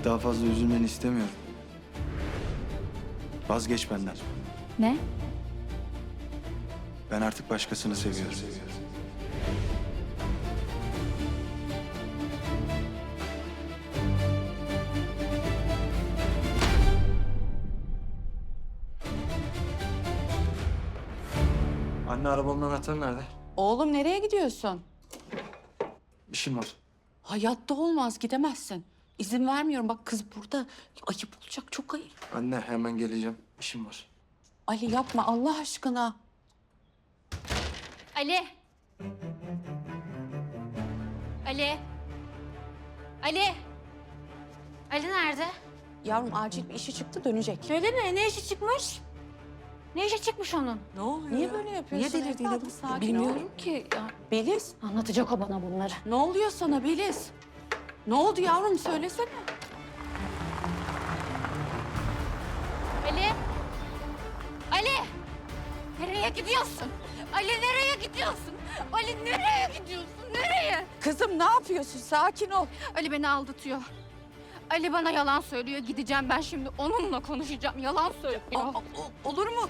Daha fazla üzülmeni istemiyorum. Vazgeç benden. Ne? Ben artık başkasını seviyorum. Anne, arabanın anahtarı nerede? Oğlum nereye gidiyorsun? İşim var. Hayatta olmaz, gidemezsin. İzin vermiyorum. Bak kız burada. Ayıp olacak, çok ayıp. Anne, hemen geleceğim. İşim var. Ali yapma Allah aşkına. Ali. Ali. Ali. Ali nerede? Yavrum acil bir işi çıktı, dönecek. Öyle mi? Ne işi çıkmış? Ne işi çıkmış onun? Ne oluyor? Niye böyle yapıyorsun? Niye delirdin evladım? adam? Sakin Bilmiyorum ol. ki. Ya, Beliz, Anlatacak o bana bunları. ne oluyor sana Beliz? Ne oldu yavrum, söylesene. Ali. Ali. Nereye gidiyorsun? Ali nereye gidiyorsun? Ali nereye gidiyorsun? Nereye? Kızım ne yapıyorsun? Sakin ol. Ali beni aldatıyor. Ali bana yalan söylüyor. Gideceğim ben şimdi onunla konuşacağım. Yalan söylüyor. Olur mu?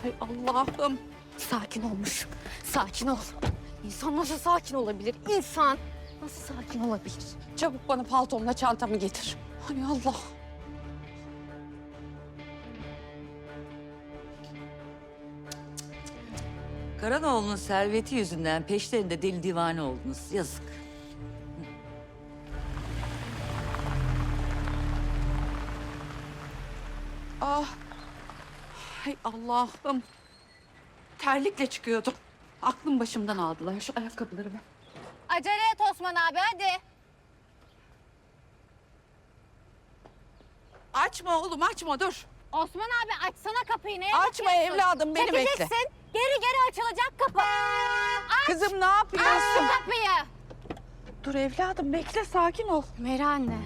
Hay Allah'ım. Sakin olmuş. Sakin ol. İnsan nasıl sakin olabilir? İnsan nasıl sakin olabilir? Çabuk bana paltomla çantamı getir. Hay Allah. Karanoğlu'nun serveti yüzünden peşlerinde deli divane oldunuz. Yazık. Ah. Hay Allah'ım. Terlikle çıkıyordum. Aklım başımdan aldılar. Şu ayakkabıları ver. Acele et Osman abi hadi. Açma oğlum açma dur. Osman abi açsana kapıyı. Neye Açma bakıyorsun? evladım beni bekle. Çekeceksin. Geri geri açılacak kapı. Aç. Kızım ne yapıyorsun? Aç şu kapıyı. Dur evladım bekle sakin ol. Meri anne.